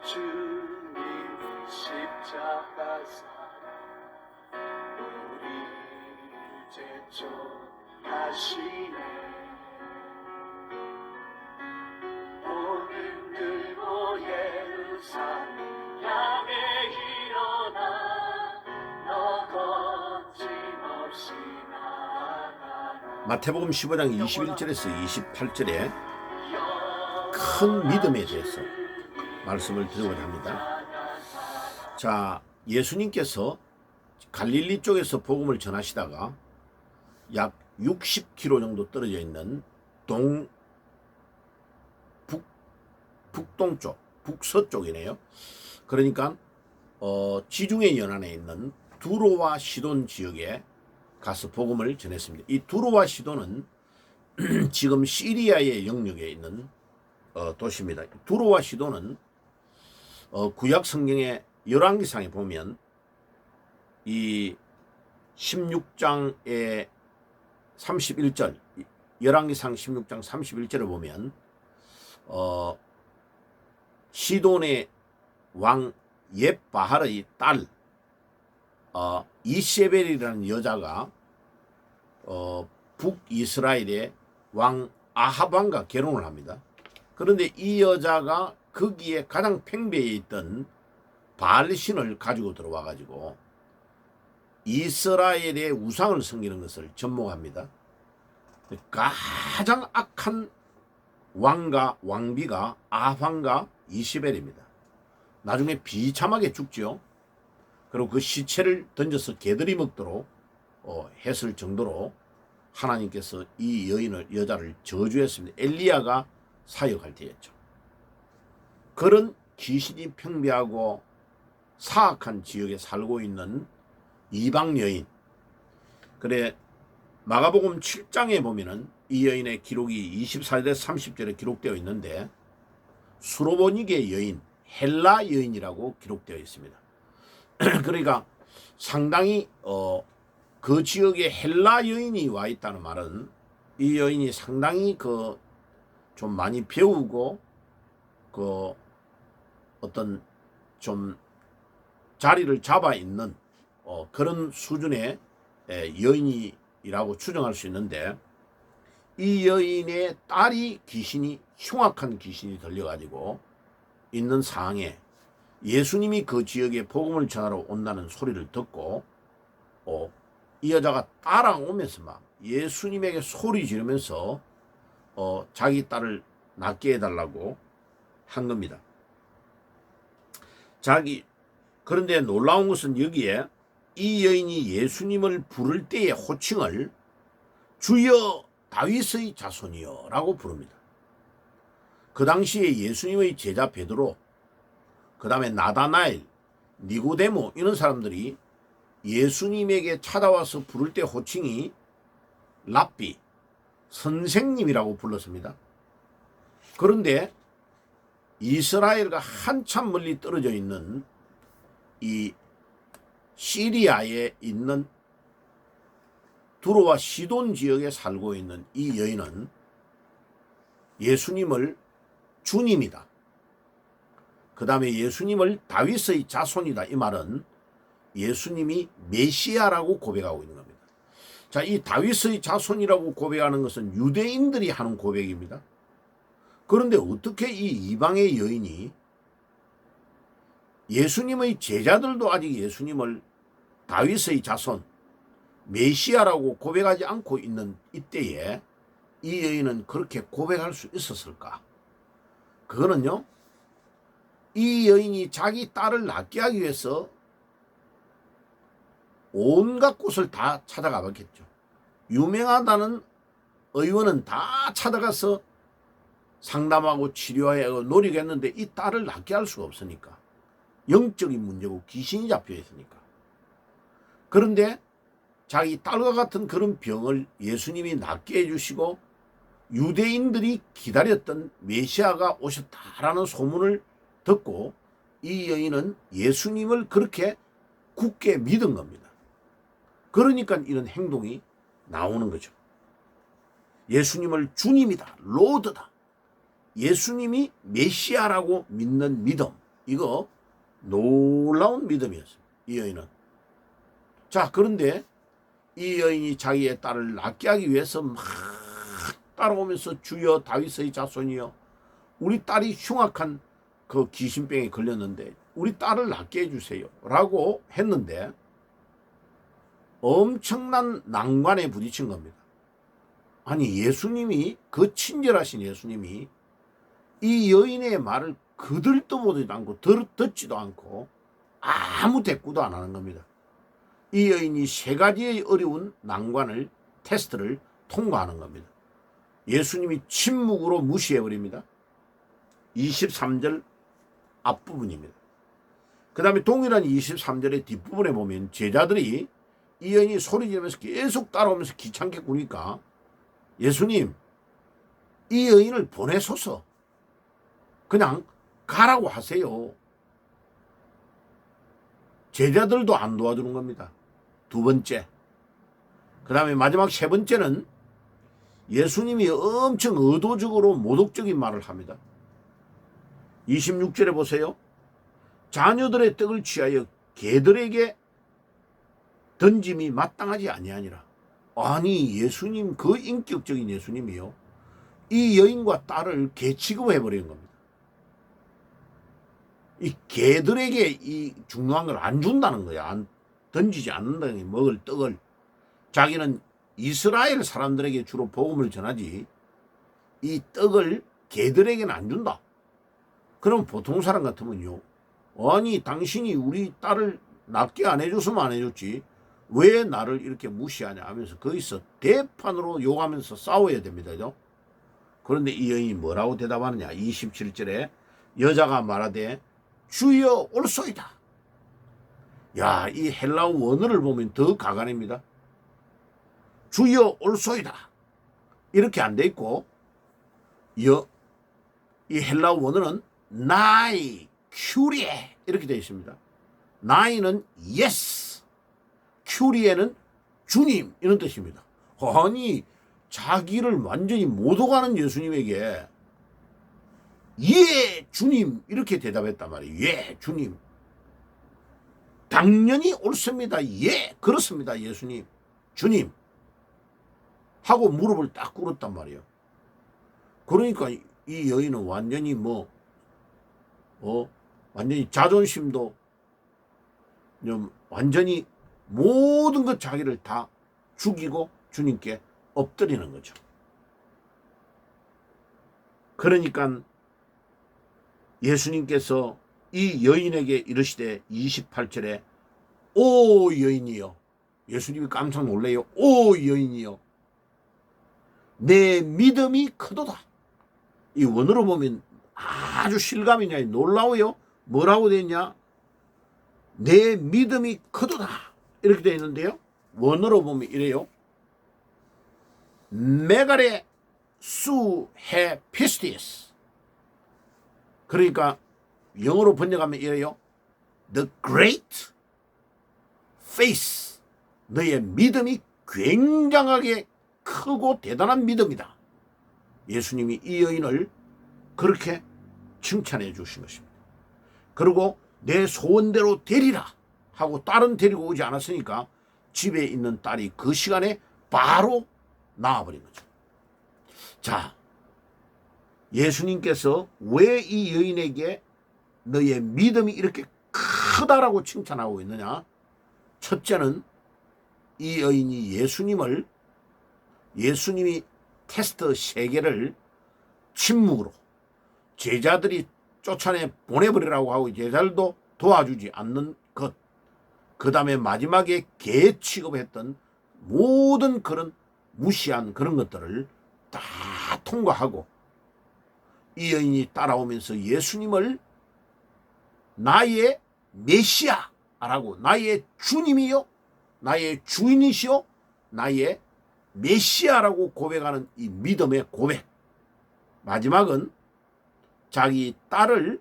주님 십자가 사랑 우리 제촉하시네. 오늘 들고 예루살렘 향해 일어나 너 거침없이 나아가라. 마태복음 15장 21절에서 28절에 큰 믿음에 대해서 말씀을 드리고자 합니다. 자, 예수님께서 갈릴리 쪽에서 복음을 전하시다가 약 60km 정도 떨어져 있는 북동쪽, 북서쪽이네요. 그러니까 지중해 연안에 있는 두로와 시돈 지역에 가서 복음을 전했습니다. 이 두로와 시돈은 지금 시리아의 영역에 있는 도시입니다. 두로와 시돈은 구약 성경의 열왕기상에 보면 이 16장의 31절, 열왕기상 16장 31절을 보면 시돈의 왕 옙바할의 딸 이세벨이라는 여자가 북이스라엘의 왕 아합 왕과 결혼을 합니다. 그런데 이 여자가 거기에 가장 팽배해 있던 바알신을 가지고 들어와 가지고 이스라엘의 우상을 섬기는 것을 접목합니다. 가장 악한 왕과 왕비가 아합 왕과 이세벨입니다. 나중에 비참하게 죽죠. 그리고 그 시체를 던져서 개들이 먹도록 했을 정도로 하나님께서 이 여자를 저주했습니다. 엘리야가 사역할 때였죠. 그런 귀신이 팽배하고 사악한 지역에 살고 있는 이방 여인. 그래 마가복음 7장에 보면은 이 여인의 기록이 24절에서 30절에 기록되어 있는데 수로보니게 여인, 헬라 여인이라고 기록되어 있습니다. 그러니까 상당히 그 지역에 헬라 여인이 와 있다는 말은 이 여인이 상당히 좀 많이 배우고 어떤 좀 자리를 잡아 있는 그런 수준의 여인이라고 추정할 수 있는데 이 여인의 딸이 흉악한 귀신이 들려가지고 있는 상황에 예수님이 그 지역에 복음을 전하러 온다는 소리를 듣고 이 여자가 따라오면서 막 예수님에게 소리 지르면서 자기 딸을 낫게 해달라고 한 겁니다. 그런데 놀라운 것은 여기에 이 여인이 예수님을 부를 때의 호칭을 주여 다윗의 자손이여 라고 부릅니다. 그 당시에 예수님의 제자 베드로, 그 다음에 나다나엘, 니고데모 이런 사람들이 예수님에게 찾아와서 부를 때 호칭이 랍비, 선생님이라고 불렀습니다. 그런데 이스라엘과 한참 멀리 떨어져 있는 이 시리아에 있는 두로와 시돈 지역에 살고 있는 이 여인은 예수님을 주님이다. 그 다음에 예수님을 다윗의 자손이다. 이 말은 예수님이 메시아라고 고백하고 있는 겁니다. 자, 이 다윗의 자손이라고 고백하는 것은 유대인들이 하는 고백입니다. 그런데 어떻게 이 이방의 여인이 예수님의 제자들도 아직 예수님을 다윗의 자손, 메시아라고 고백하지 않고 있는 이때에 이 여인은 그렇게 고백할 수 있었을까? 그거는요, 이 여인이 자기 딸을 낳게 하기 위해서 온갖 곳을 다 찾아가 봤겠죠. 유명하다는 의원은 다 찾아가서 상담하고 치료하고 노력했는데 이 딸을 낫게 할 수가 없으니까. 영적인 문제고 귀신이 잡혀 있으니까. 그런데 자기 딸과 같은 그런 병을 예수님이 낫게 해주시고 유대인들이 기다렸던 메시아가 오셨다라는 소문을 듣고 이 여인은 예수님을 그렇게 굳게 믿은 겁니다. 그러니까 이런 행동이 나오는 거죠. 예수님을 주님이다, 로드다, 예수님이 메시아라고 믿는 믿음, 이거 놀라운 믿음이었습니다. 이 여인은. 자, 그런데 이 여인이 자기의 딸을 낫게 하기 위해서 막 따라오면서 주여 다윗의 자손이여, 우리 딸이 흉악한 그 귀신병에 걸렸는데 우리 딸을 낫게 해주세요 라고 했는데 엄청난 난관에 부딪힌 겁니다. 아니, 예수님이, 그 친절하신 예수님이 이 여인의 말을 그들도 보지도 않고 듣지도 않고 아무 대꾸도 안 하는 겁니다. 이 여인이 세 가지의 어려운 난관을, 테스트를 통과하는 겁니다. 예수님이 침묵으로 무시해버립니다. 23절 앞부분입니다. 그 다음에 동일한 23절의 뒷부분에 보면 제자들이 이 여인이 소리 지르면서 계속 따라오면서 귀찮게 구니까 예수님, 이 여인을 보내소서, 그냥 가라고 하세요. 제자들도 안 도와주는 겁니다. 두 번째. 그 다음에 마지막 세 번째는 예수님이 엄청 의도적으로 모독적인 말을 합니다. 26절에 보세요. 자녀들의 떡을 취하여 개들에게 던짐이 마땅하지 아니하니라. 아니, 예수님, 그 인격적인 예수님이요, 이 여인과 딸을 개 취급해 버리는 겁니다. 이 개들에게 이 중요한 걸 안 준다는 거야. 던지지 않는다는 게, 먹을 떡을. 자기는 이스라엘 사람들에게 주로 복음을 전하지 이 떡을 개들에게는 안 준다. 그럼 보통 사람 같으면요, 아니, 당신이 우리 딸을 낫게 안 해줬으면 안 해줬지 왜 나를 이렇게 무시하냐 하면서 거기서 대판으로 욕하면서 싸워야 됩니다. 그죠? 그런데 이 여인이 뭐라고 대답하느냐. 27절에 여자가 말하되 주여 올소이다. 야, 이 헬라어 원어를 보면 더 가관입니다. 주여 올소이다 이렇게 안 돼 있고, 이 헬라어 원어는 나이 큐리에 이렇게 되어 있습니다. 나이는 yes, 큐리에는 주님 이런 뜻입니다. 아니, 자기를 완전히 못 오가는 예수님에게 예 주님 이렇게 대답했단 말이에요. 예 주님, 당연히 옳습니다. 예 그렇습니다. 예수님, 주님 하고 무릎을 딱 꿇었단 말이에요. 그러니까 이 여인은 완전히 완전히 자존심도 완전히 모든 것 자기를 다 죽이고 주님께 엎드리는 거죠. 그러니까 예수님께서 이 여인에게 이르시되 28절에 오 여인이여, 예수님이 깜짝 놀래요. 오 여인이여, 내 믿음이 크도다. 이 원어로 보면 아주 실감이냐, 놀라워요. 뭐라고 되어 있냐, 내 믿음이 크도다 이렇게 되어 있는데요, 원어로 보면 이래요. 메가레 수헤 피스티스. 그러니까 영어로 번역하면 이래요. The great faith. 너의 믿음이 굉장하게 크고 대단한 믿음이다. 예수님이 이 여인을 그렇게 칭찬해 주신 것입니다. 그리고 내 소원대로 되리라 하고 딸은 데리고 오지 않았으니까 집에 있는 딸이 그 시간에 바로 나와버린 거죠. 자, 예수님께서 왜 이 여인에게 너의 믿음이 이렇게 크다라고 칭찬하고 있느냐. 첫째는 이 여인이 예수님이 테스트 3개를 침묵으로 제자들이 쫓아내 보내버리라고 하고 제자들도 도와주지 않는 것, 그 다음에 마지막에 개 취급했던 모든 그런 무시한 그런 것들을 다 통과하고 이 여인이 따라오면서 예수님을 나의 메시아라고, 나의 주님이요, 나의 주인이시요, 나의 메시아라고 고백하는 이 믿음의 고백. 마지막은 자기 딸을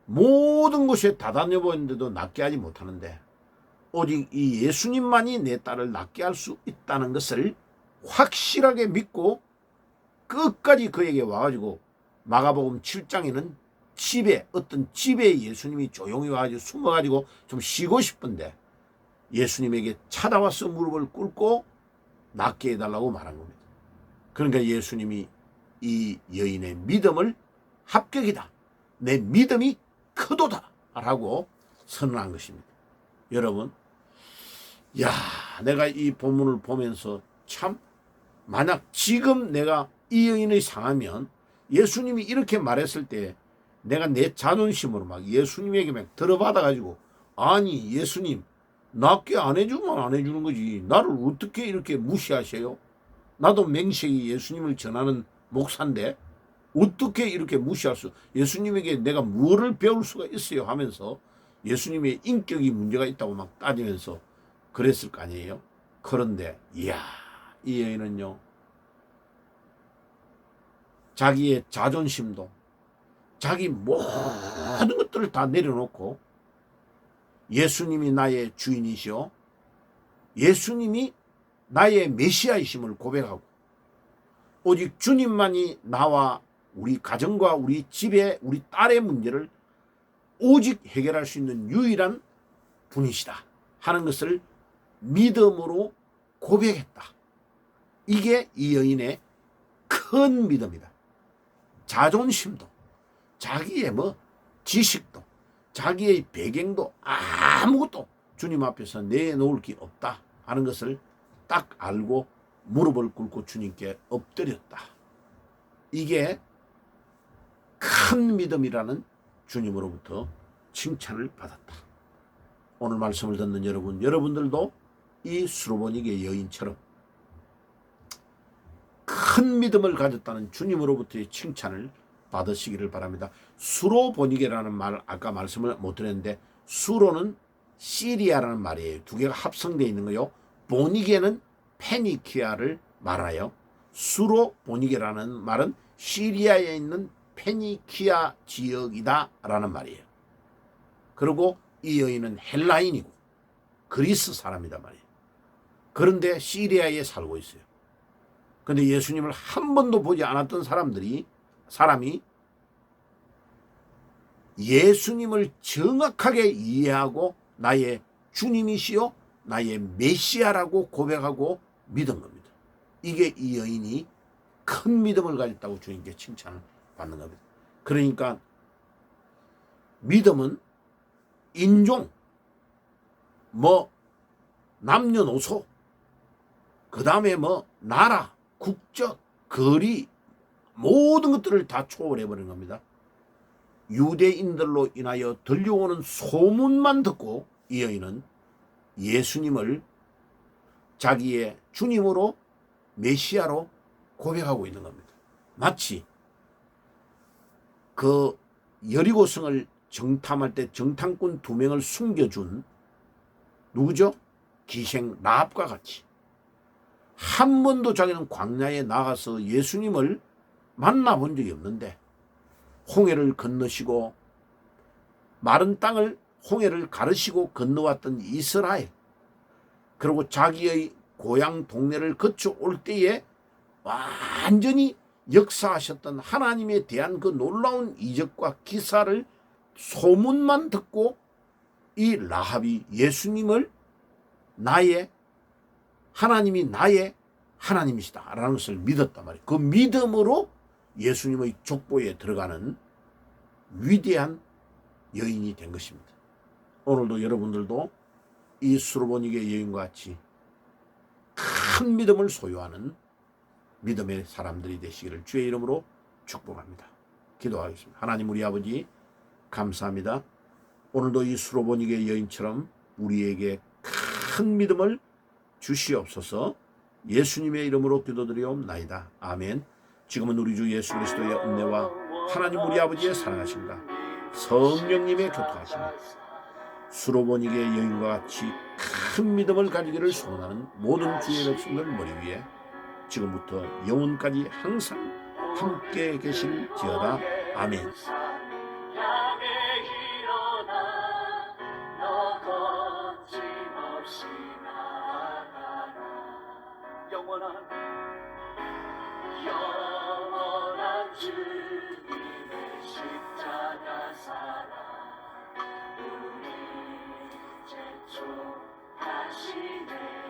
모든 것에 다 다녀보는데도 낫게 하지 못하는데 오직 이 예수님만이 내 딸을 낫게 할 수 있다는 것을 확실하게 믿고 끝까지 그에게 와가지고 마가복음 7장에는 집에 어떤 집에 예수님이 조용히 와가지고 숨어가지고 좀 쉬고 싶은데 예수님에게 찾아와서 무릎을 꿇고 낫게 해달라고 말한 겁니다. 그러니까 예수님이 이 여인의 믿음을 합격이다. 내 믿음이 크도다. 라고 선언한 것입니다. 여러분, 야, 내가 이 본문을 보면서 참 만약 지금 내가 이 여인의 상하면 예수님이 이렇게 말했을 때 내가 내 자존심으로 막 예수님에게 막 들어받아가지고 아니 예수님 낫게 안 해주면 안 해주는 거지 나를 어떻게 이렇게 무시하세요? 나도 맹세히 예수님을 전하는 목사인데 어떻게 이렇게 무시할 수 예수님에게 내가 뭐를 배울 수가 있어요 하면서 예수님의 인격이 문제가 있다고 막 따지면서 그랬을 거 아니에요. 그런데 이야 이 여인은요 자기의 자존심도 자기 모든 것들을 다 내려놓고 예수님이 나의 주인이시오 예수님이 나의 메시아이심을 고백하고 오직 주님만이 나와 우리 가정과 우리 집에 우리 딸의 문제를 오직 해결할 수 있는 유일한 분이시다 하는 것을 믿음으로 고백했다. 이게 이 여인의 큰 믿음이다. 자존심도 자기의 지식도 자기의 배경도 아무것도 주님 앞에서 내놓을 게 없다 하는 것을 딱 알고 무릎을 꿇고 주님께 엎드렸다. 이게 큰 믿음이라는 주님으로부터 칭찬을 받았다. 오늘 말씀을 듣는 여러분들도 이 수로보니게 여인처럼 큰 믿음을 가졌다는 주님으로부터의 칭찬을 받으시기를 바랍니다. 수로보니게라는 말 아까 말씀을 못 드렸는데 수로는 시리아라는 말이에요. 두 개가 합성되어 있는 거요. 보니게는 페니키아를 말하여 수로보니게라는 말은 시리아에 있는 페니키아 지역이다 라는 말이에요. 그리고 이 여인은 헬라인이고 그리스 사람이다 말이에요. 그런데 시리아에 살고 있어요. 그런데 예수님을 한 번도 보지 않았던 사람이 예수님을 정확하게 이해하고 나의 주님이시요 나의 메시아라고 고백하고 믿은 겁니다. 이게 이 여인이 큰 믿음을 가졌다고 주님께 칭찬을 받는 겁니다. 그러니까 믿음은 인종, 남녀노소, 그 다음에 나라, 국적, 거리 모든 것들을 다 초월해버린 겁니다. 유대인들로 인하여 들려오는 소문만 듣고 이 여인은 예수님을 자기의 주님으로 메시아로 고백하고 있는 겁니다. 마치 그 여리고성을 정탐할 때 정탐꾼 2명을 숨겨준 누구죠? 기생 라합과 같이 한 번도 자기는 광야에 나가서 예수님을 만나본 적이 없는데 홍해를 건너시고 마른 땅을 홍해를 가르시고 건너왔던 이스라엘 그리고 자기의 고향 동네를 거쳐올 때에 완전히 역사하셨던 하나님에 대한 그 놀라운 이적과 기사를 소문만 듣고 이 라합이 예수님을 하나님이 나의 하나님이시다 라는 것을 믿었단 말이에요. 그 믿음으로 예수님의 족보에 들어가는 위대한 여인이 된 것입니다. 오늘도 여러분들도 이 수로보니게 여인과 같이 큰 믿음을 소유하는 믿음의 사람들이 되시기를 주의 이름으로 축복합니다. 기도하겠습니다. 하나님 우리 아버지 감사합니다. 오늘도 이 수로보니게 여인처럼 우리에게 큰 믿음을 주시옵소서. 예수님의 이름으로 기도드리옵나이다. 아멘. 지금은 우리 주 예수 그리스도의 은혜와 하나님 우리 아버지의 사랑하심과 성령님의 교통하심 수로보니게 여인과 같이 큰 믿음을 가지기를 소원하는 모든 주의 백성들 머리 위에 지금부터 영원까지 항상 함께 계실지어다. 아멘. 영원한 주님의 십자가 사랑 우리 재촉하시네